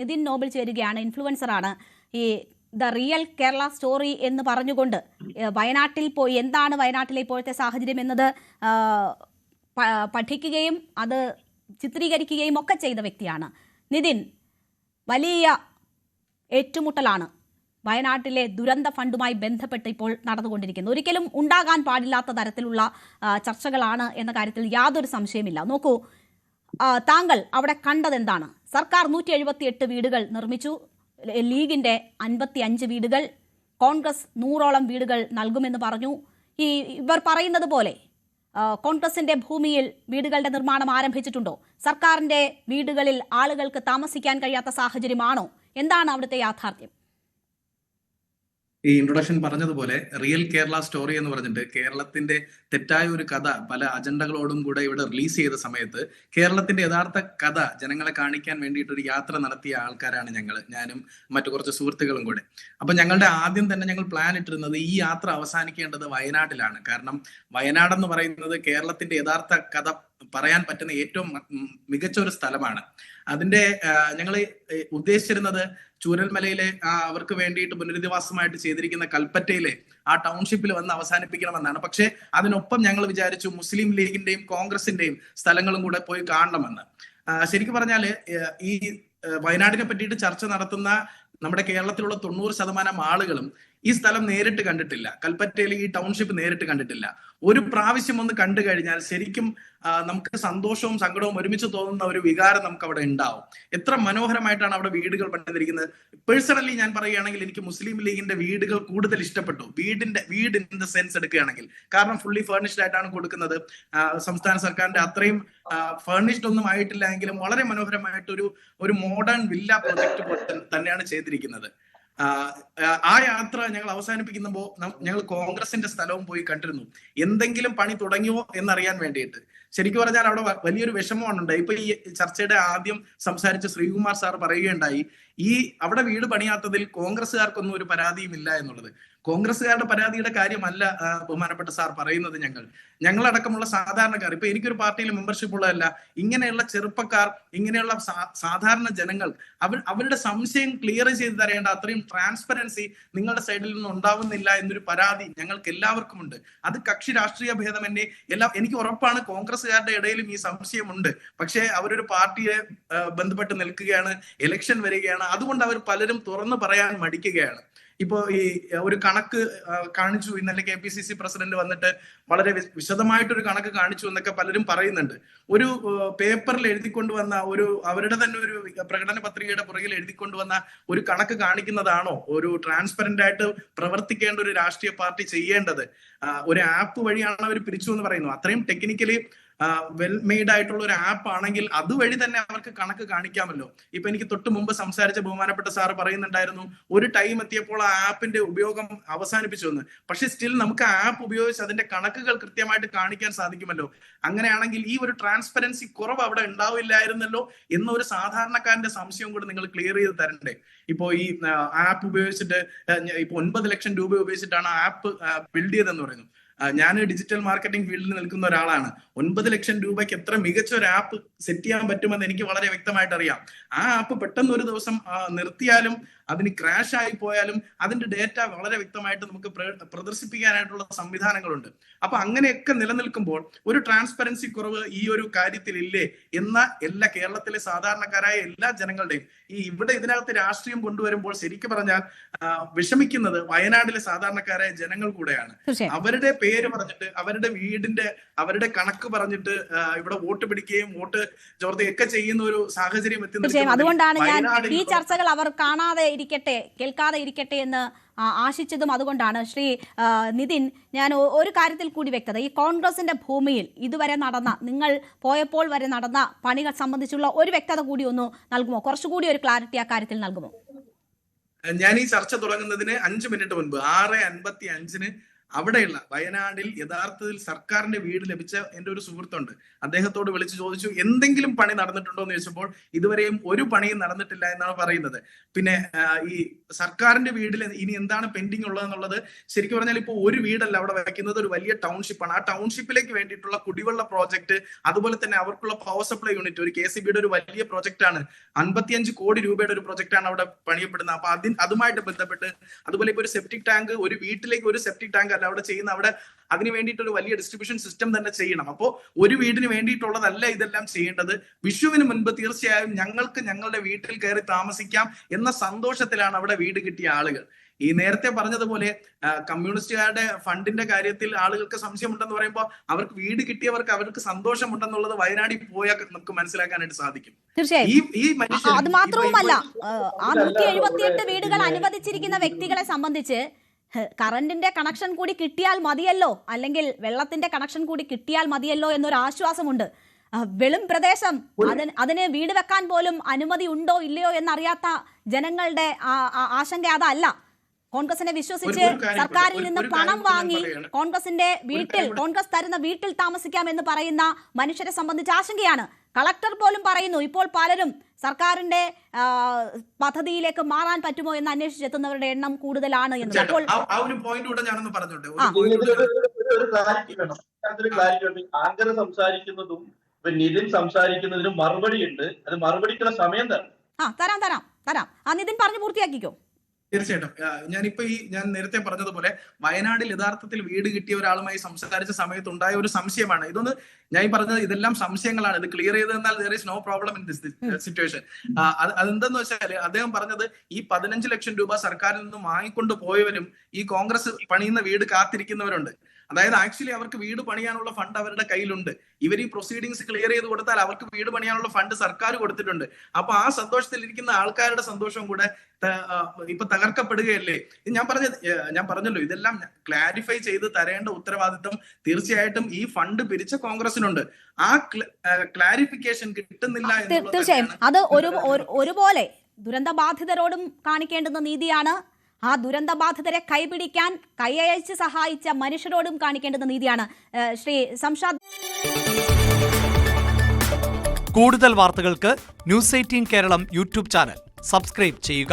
നിതിൻ നോബിൾ ചേരുകയാണ്. ഇൻഫ്ലുവൻസറാണ്. ഈ the real Kerala story എന്ന് പറഞ്ഞുകൊണ്ട് വയനാട്ടിൽ പോയി എന്താണ് വയനാട്ടിലെ ഇപ്പോഴത്തെ സാഹചര്യം എന്നത് പഠിക്കുകയും അത് ചിത്രീകരിക്കുകയും ഒക്കെ ചെയ്ത വ്യക്തിയാണ് നിതിൻ. വലിയ ഏറ്റുമുട്ടലാണ് വയനാട്ടിലെ ദുരന്ത ഫണ്ടുമായി ബന്ധപ്പെട്ട് ഇപ്പോൾ നടന്നുകൊണ്ടിരിക്കുന്നത്. ഒരിക്കലും ഉണ്ടാകാൻ പാടില്ലാത്ത തരത്തിലുള്ള ചർച്ചകളാണ് എന്ന കാര്യത്തിൽ യാതൊരു സംശയമില്ല. നോക്കൂ, താങ്കൾ അവിടെ കണ്ടതെന്താണ്? സർക്കാർ 178 വീടുകൾ നിർമ്മിച്ചു, ലീഗിന്റെ 55 വീടുകൾ, കോൺഗ്രസ് 100ഓളം വീടുകൾ നൽകുമെന്ന് പറഞ്ഞു. ഇവർ പറയുന്നത് പോലെ കോൺഗ്രസിന്റെ ഭൂമിയിൽ വീടുകളുടെ നിർമ്മാണം ആരംഭിച്ചിട്ടുണ്ടോ? സർക്കാരിന്റെ വീടുകളിൽ ആളുകൾക്ക് താമസിക്കാൻ കഴിയാത്ത സാഹചര്യമാണോ? എന്താണ് അവിടുത്തെ യാഥാർത്ഥ്യം? ഈ ഇൻട്രൊഡക്ഷൻ പറഞ്ഞതുപോലെ റിയൽ കേരള സ്റ്റോറി എന്ന് പറഞ്ഞിട്ട് കേരളത്തിന്റെ തെറ്റായ ഒരു കഥ പല അജണ്ടകളോടും കൂടെ ഇവിടെ റിലീസ് ചെയ്ത സമയത്ത് കേരളത്തിന്റെ യഥാർത്ഥ കഥ ജനങ്ങളെ കാണിക്കാൻ വേണ്ടിയിട്ടൊരു യാത്ര നടത്തിയ ആൾക്കാരാണ് ഞാനും മറ്റു കുറച്ച് സുഹൃത്തുക്കളും കൂടെ. അപ്പൊ ഞങ്ങളുടെ ആദ്യം തന്നെ ഞങ്ങൾ പ്ലാൻ ഇട്ടിരുന്നത് ഈ യാത്ര അവസാനിക്കേണ്ടത് വയനാട്ടിലാണ്. കാരണം വയനാട് എന്ന് പറയുന്നത് കേരളത്തിന്റെ യഥാർത്ഥ കഥ പറയാൻ പറ്റുന്ന ഏറ്റവും മികച്ച ഒരു സ്ഥലമാണ്. അതിന്റെ ഞങ്ങൾ ഉദ്ദേശിച്ചിരുന്നത് ചൂരൽമലയിലെ അവർക്ക് വേണ്ടിയിട്ട് പുനരധിവാസമായിട്ട് ചെയ്തിരിക്കുന്ന കൽപ്പറ്റയിലെ ആ ടൗൺഷിപ്പിൽ വന്ന് അവസാനിപ്പിക്കണമെന്നാണ്. പക്ഷെ അതിനൊപ്പം ഞങ്ങൾ വിചാരിച്ചു മുസ്ലിം ലീഗിന്റെയും കോൺഗ്രസിന്റെയും സ്ഥലങ്ങളും കൂടെ പോയി കാണണമെന്ന്. ശരിക്കും പറഞ്ഞാല് ഈ വയനാടിനെ പറ്റിയിട്ട് ചർച്ച നടത്തുന്ന നമ്മുടെ കേരളത്തിലുള്ള 90% ആളുകളും ഈ സ്ഥലം നേരിട്ട് കണ്ടിട്ടില്ല. കൽപ്പറ്റയിൽ ഈ ടൗൺഷിപ്പ് നേരിട്ട് കണ്ടിട്ടില്ല. ഒരു പ്രാവശ്യം ഒന്ന് കണ്ടു കഴിഞ്ഞാൽ ശരിക്കും നമുക്ക് സന്തോഷവും സങ്കടവും ഒരുമിച്ച് തോന്നുന്ന ഒരു വികാരം നമുക്ക് അവിടെ ഉണ്ടാവും. എത്ര മനോഹരമായിട്ടാണ് അവിടെ വീടുകൾ പണിതിരിക്കുന്നത്. പേഴ്സണലി ഞാൻ പറയുകയാണെങ്കിൽ എനിക്ക് മുസ്ലിം ലീഗിന്റെ വീടുകൾ കൂടുതൽ ഇഷ്ടപ്പെട്ടു. വീട് ഇൻ ദ സെൻസ് എടുക്കുകയാണെങ്കിൽ, കാരണം ഫുള്ളി ഫേർണിഷ്ഡ് ആയിട്ടാണ് കൊടുക്കുന്നത്. സംസ്ഥാന സർക്കാരിന്റെ അത്രയും ഫേർണിഷ്ഡ് ഒന്നും ആയിട്ടില്ല എങ്കിലും വളരെ മനോഹരമായിട്ട് ഒരു മോഡേൺ വില്ല പ്രൊജക്ട് പോലെ തന്നെയാണ് ചെയ്തിരിക്കുന്നത്. ആ യാത്ര ഞങ്ങൾ അവസാനിപ്പിക്കുമ്പോൾ ഞങ്ങൾ കോൺഗ്രസിന്റെ സ്ഥലവും പോയി കണ്ടിരുന്നു. എന്തെങ്കിലും പണി തുടങ്ങിയോ എന്നറിയാൻ വേണ്ടിയിട്ട്. ശരിക്കും പറഞ്ഞാൽ അവിടെ വലിയൊരു വിഷമമാണ് ഉണ്ടായി. ഇപ്പൊ ഈ ചർച്ചയുടെ ആദ്യം സംസാരിച്ച ശ്രീകുമാർ സാർ പറയുകയുണ്ടായി, അവിടെ വീട് പണിയാത്തതിൽ കോൺഗ്രസ്സുകാർക്കൊന്നും ഒരു പരാതിയും ഇല്ല എന്നുള്ളത്. കോൺഗ്രസ്സുകാരുടെ പരാതിയുടെ കാര്യമല്ല ബഹുമാനപ്പെട്ട സാർ പറയുന്നത്. ഞങ്ങളടക്കമുള്ള സാധാരണക്കാർ, ഇപ്പൊ എനിക്കൊരു പാർട്ടിയിൽ മെമ്പർഷിപ്പ് ഉള്ളതല്ല, ഇങ്ങനെയുള്ള ചെറുപ്പക്കാർ, ഇങ്ങനെയുള്ള സാധാരണ ജനങ്ങൾ അവരുടെ സംശയം ക്ലിയർ ചെയ്ത് തരേണ്ട അത്രയും ട്രാൻസ്പെറൻസി നിങ്ങളുടെ സൈഡിൽ നിന്ന് ഉണ്ടാവുന്നില്ല എന്നൊരു പരാതി ഞങ്ങൾക്ക് എല്ലാവർക്കും ഉണ്ട്. അത് കക്ഷി രാഷ്ട്രീയ ഭേദമന്യേ എനിക്ക് ഉറപ്പാണ് കോൺഗ്രസ്സുകാരുടെ ഇടയിലും ഈ സംശയമുണ്ട്. പക്ഷേ അവരൊരു പാർട്ടിയെ ബന്ധപ്പെട്ട് നിൽക്കുകയാണ്, ഇലക്ഷൻ വരികയാണ്, അതുകൊണ്ട് അവർ പലരും തുറന്നു പറയാൻ മടിക്കുകയാണ്. ഇപ്പോ ഈ ഒരു കണക്ക് കാണിച്ചു, ഇന്നലെ KPCC പ്രസിഡന്റ് വന്നിട്ട് വളരെ വിശദമായിട്ടൊരു കണക്ക് കാണിച്ചു എന്നൊക്കെ പലരും പറയുന്നുണ്ട്. ഒരു പേപ്പറിൽ എഴുതിക്കൊണ്ടുവന്ന അവരുടെ തന്നെ ഒരു പ്രകടന പത്രികയുടെ പുറകിൽ എഴുതിക്കൊണ്ടുവന്ന ഒരു കണക്ക് കാണിക്കുന്നതാണോ ഒരു ട്രാൻസ്പെറന്റ് ആയിട്ട് പ്രവർത്തിക്കേണ്ട ഒരു രാഷ്ട്രീയ പാർട്ടി ചെയ്യേണ്ടത്? ഒരു ആപ്പ് വഴിയാണ് അവർ പിരിച്ചു എന്ന് പറയുന്നു. അത്രയും ടെക്നിക്കലി വെൽ മെയ്ഡ് ആയിട്ടുള്ള ഒരു ആപ്പ് ആണെങ്കിൽ അതുവഴി തന്നെ അവർക്ക് കണക്ക് കാണിക്കാമല്ലോ. ഇപ്പൊ എനിക്ക് തൊട്ട് മുമ്പ് സംസാരിച്ച ബഹുമാനപ്പെട്ട സാർ പറയുന്നുണ്ടായിരുന്നു, ഒരു ടൈം എത്തിയപ്പോൾ ആ ആപ്പിന്റെ ഉപയോഗം അവസാനിപ്പിച്ചു എന്ന്. പക്ഷെ സ്റ്റിൽ നമുക്ക് ആ ആപ്പ് ഉപയോഗിച്ച് അതിന്റെ കണക്കുകൾ കൃത്യമായിട്ട് കാണിക്കാൻ സാധിക്കുമല്ലോ. അങ്ങനെയാണെങ്കിൽ ഈ ഒരു ട്രാൻസ്പെറൻസി കുറവ് അവിടെ ഉണ്ടാവില്ലായിരുന്നല്ലോ എന്നൊരു സാധാരണക്കാരന്റെ സംശയം കൂടെ നിങ്ങൾ ക്ലിയർ ചെയ്ത് തരണ്ടേ? ഇപ്പോ ഈ ആപ്പ് ഉപയോഗിച്ചിട്ട് ഇപ്പൊ 9 ലക്ഷം രൂപ ഉപയോഗിച്ചിട്ടാണ് ആപ്പ് ബിൽഡ് ചെയ്തതെന്ന് പറയുന്നു. ഞാൻ ഡിജിറ്റൽ മാർക്കറ്റിംഗ് ഫീൽഡിൽ നിൽക്കുന്ന ഒരാളാണ്. 9 ലക്ഷം രൂപയ്ക്ക് എത്ര മികച്ച ഒരു ആപ്പ് സെറ്റ് ചെയ്യാൻ പറ്റുമെന്ന് എനിക്ക് വളരെ വ്യക്തമായിട്ട് അറിയാം. ആ ആപ്പ് പെട്ടെന്ന് ഒരു ദിവസം നിർത്തിയാലും അതിന് ക്രാഷ് ആയി പോയാലും അതിന്റെ ഡേറ്റ വളരെ വ്യക്തമായിട്ട് നമുക്ക് പ്രദർശിപ്പിക്കാനായിട്ടുള്ള സംവിധാനങ്ങളുണ്ട്. അപ്പൊ അങ്ങനെയൊക്കെ നിലനിൽക്കുമ്പോൾ ഒരു ട്രാൻസ്പെറൻസി കുറവ് ഈ ഒരു കാര്യത്തിൽ ഇല്ലേ എന്ന കേരളത്തിലെ സാധാരണക്കാരായ എല്ലാ ജനങ്ങളുടെയും ഇവിടെ ഇതിനകത്ത് രാഷ്ട്രീയം കൊണ്ടുവരുമ്പോൾ ശരിക്കും പറഞ്ഞാൽ വിഷമിക്കുന്നത് വയനാട്ടിലെ സാധാരണക്കാരായ ജനങ്ങൾ കൂടെയാണ്. അവരുടെ പേര് പറഞ്ഞിട്ട് അവരുടെ കണക്ക് പറഞ്ഞിട്ട് ഇവിടെ വോട്ട് പിടിക്കുകയും വോട്ട് ചോർത്തുകയൊക്കെ ചെയ്യുന്ന ഒരു സാഹചര്യം എത്തി. അതുകൊണ്ടാണ് ഞാൻ ഈ ചർച്ചകൾ അവർ കാണാതെ ഇരിക്കട്ടെ, കേൾക്കാതെ ഇരിക്കട്ടെ എന്ന് ആശിച്ചതും അതുകൊണ്ടാണ്. ശ്രീ നിതിൻ, ഞാൻ ഒരു കാര്യത്തിൽ കൂടി വ്യക്തത, ഈ കോൺഗ്രസിന്റെ ഭൂമിയിൽ ഇതുവരെ നടന്ന, നിങ്ങൾ പോയപ്പോൾ വരെ നടന്ന പണികൾ സംബന്ധിച്ചുള്ള ഒരു വ്യക്തത കൂടി ഒന്ന് നൽകുമോ? കുറച്ചുകൂടി ഒരു ക്ലാരിറ്റി ആ കാര്യത്തിൽ നൽകുമോ? ഞാൻ ഈ ചർച്ച തുടങ്ങുന്നതിന് 5 മിനിറ്റ് മുൻപ് 6:55 അവിടെയുള്ള വയനാടിൽ യഥാർത്ഥത്തിൽ സർക്കാരിന്റെ വീട് ലഭിച്ച എന്റെ ഒരു സുഹൃത്തുണ്ട്. അദ്ദേഹത്തോട് വിളിച്ചു ചോദിച്ചു എന്തെങ്കിലും പണി നടന്നിട്ടുണ്ടോ എന്ന് ചോദിച്ചപ്പോൾ ഇതുവരെയും ഒരു പണിയും നടന്നിട്ടില്ല എന്നാണ് പറയുന്നത്. പിന്നെ ഈ സർക്കാരിന്റെ വീട്ടിൽ ഇനി എന്താണ് പെൻഡിങ് ഉള്ളതെന്നുള്ളത് ശരിക്കും പറഞ്ഞാൽ ഇപ്പോൾ ഒരു വീടല്ല അവിടെ വയ്ക്കുന്നത്, ഒരു വലിയ ടൗൺഷിപ്പാണ്. ആ ടൗൺഷിപ്പിലേക്ക് വേണ്ടിയിട്ടുള്ള കുടിവെള്ള പ്രോജക്ട്, അതുപോലെ തന്നെ അവർക്കുള്ള പവർ സപ്ലൈ യൂണിറ്റ്, ഒരു KCBയുടെ ഒരു വലിയ പ്രോജക്റ്റ് ആണ്. 55 കോടി രൂപയുടെ ഒരു പ്രോജക്റ്റ് ആണ് അവിടെ പണിയപ്പെടുന്നത്. അപ്പൊ അതുമായിട്ട് ബന്ധപ്പെട്ട്, അതുപോലെ ഇപ്പൊ ഒരു സെപ്റ്റിക് ടാങ്ക്, ഒരു വീട്ടിലേക്ക് ഒരു സെപ്റ്റിക് ടാങ്ക് അല്ല അവിടെ ചെയ്യുന്ന, അവിടെ അതിന് വേണ്ടിയിട്ട് ഒരു വലിയ ഡിസ്ട്രിബ്യൂഷൻ സിസ്റ്റം തന്നെ ചെയ്യണം. അപ്പോൾ ഒരു വീടിന് വേണ്ടിയിട്ടുള്ളതല്ല ഇതെല്ലാം ചെയ്യേണ്ടത്. വിഷുവിന് മുൻപ് തീർച്ചയായും ഞങ്ങൾക്ക് ഞങ്ങളുടെ വീട്ടിൽ കയറി താമസിക്കാം എന്ന സന്തോഷത്തിലാണ് അവിടെ വീട് കിട്ടിയ ആളുകൾ. ഈ നേരത്തെ പറഞ്ഞതുപോലെ കമ്മ്യൂണിസ്റ്റുകാരുടെ ഫണ്ടിന്റെ കാര്യത്തിൽ ആളുകൾക്ക് സംശയമുണ്ടെന്ന് പറയുമ്പോൾ അവർക്ക് വീട് കിട്ടിയവർക്ക് അവർക്ക് സന്തോഷമുണ്ടെന്നുള്ളത് വയനാടിൽ പോയാൽ നമുക്ക് മനസ്സിലാക്കാനായിട്ട് സാധിക്കും. തീർച്ചയായും അത് മാത്രവുമല്ല, ആ 178 വീടുകൾ അനുവദിച്ചിരിക്കുന്ന വ്യക്തികളെ സംബന്ധിച്ച് കറണ്ടിന്റെ കണക്ഷൻ കൂടി കിട്ടിയാൽ മതിയല്ലോ, അല്ലെങ്കിൽ വെള്ളത്തിന്റെ കണക്ഷൻ കൂടി കിട്ടിയാൽ മതിയല്ലോ എന്നൊരു ആശ്വാസമുണ്ട്. വെളും പ്രദേശം, അതിന് വീട് വെക്കാൻ പോലും അനുമതി ഉണ്ടോ ഇല്ലയോ എന്നറിയാത്ത ജനങ്ങളുടെ ആശങ്ക അതല്ല. കോൺഗ്രസിനെ വിശ്വസിച്ച് സർക്കാരിൽ നിന്ന് പണം വാങ്ങി കോൺഗ്രസിന്റെ വീട്ടിൽ, കോൺഗ്രസ് തരുന്ന വീട്ടിൽ താമസിക്കാം എന്ന് പറയുന്ന മനുഷ്യരെ സംബന്ധിച്ച് ആശങ്കയാണ്. കളക്ടർ പോലും പറയുന്നു ഇപ്പോൾ പലരും സർക്കാരിന്റെ പദ്ധതിയിലേക്ക് മാറാൻ പറ്റുമോ എന്ന് അന്വേഷിച്ചെത്തുന്നവരുടെ എണ്ണം കൂടുതലാണ് എന്ന്. അപ്പോൾ ആങ്കർ സംസാരിക്കുന്നതും നിതിൻ സംസാരിക്കുന്നതിനും മറുപടി ഉണ്ട്. അത് മറുപടിക്കുള്ള സമയം തരാം. നിതിൻ പറഞ്ഞു പൂർത്തിയാക്കിക്കോ. തീർച്ചയായിട്ടും. ഞാൻ നേരത്തെ പറഞ്ഞതുപോലെ വയനാട്ടിൽ യഥാർത്ഥത്തിൽ വീട് കിട്ടിയ ഒരാളുമായി സംസാരിച്ച സമയത്ത് ഉണ്ടായ ഒരു സംശയമാണ് ഇതൊന്ന്. ഞാൻ പറഞ്ഞത് ഇതെല്ലാം സംശയങ്ങളാണ്. ഇത് ക്ലിയർ ചെയ്തെന്നാൽ there is no problem in this situation. അതെന്തെന്ന് വെച്ചാൽ അദ്ദേഹം പറഞ്ഞത് ഈ 15 ലക്ഷം രൂപ സർക്കാരിൽ നിന്ന് വാങ്ങിക്കൊണ്ട് പോയവരും ഈ കോൺഗ്രസ് പണിയുന്ന വീട് കാത്തിരിക്കുന്നവരുണ്ട്. അതായത് ആക്ച്വലി അവർക്ക് വീട് പണിയാനുള്ള ഫണ്ട് അവരുടെ കയ്യിലുണ്ട്. ഇവർ ഈ പ്രൊസീഡിങ്സ് ക്ലിയർ ചെയ്ത് കൊടുത്താൽ അവർക്ക് വീട് പണിയാനുള്ള ഫണ്ട് സർക്കാർ കൊടുത്തിട്ടുണ്ട്. അപ്പൊ ആ സന്തോഷത്തിലിരിക്കുന്ന ആൾക്കാരുടെ സന്തോഷവും കൂടെ ഇപ്പൊ തകർക്കപ്പെടുകയല്ലേ. ഞാൻ പറഞ്ഞല്ലോ ഇതെല്ലാം ക്ലാരിഫൈ ചെയ്ത് തരേണ്ട ഉത്തരവാദിത്തം തീർച്ചയായിട്ടും ഈ ഫണ്ട് പിരിച്ച കോൺഗ്രസിനുണ്ട്. ആ ക്ലാരിഫിക്കേഷൻ കിട്ടുന്നില്ല. തീർച്ചയായും അത് ഒരുപോലെ ദുരന്തബാധിതരോടും കാണിക്കേണ്ടുന്ന നീതിയാണ്. ആ ദുരന്തബാധിതരെ കൈപിടിക്കാൻ കൈയയച്ച് സഹായിച്ച മനുഷ്യരോടും കാണിക്കേണ്ടുന്ന നീതിയാണ്. ശ്രീ സംഷാദ്, കൂടുതൽ വാർത്തകൾക്ക് news 18 Keralam YouTube channel subscribe ചെയ്യുക.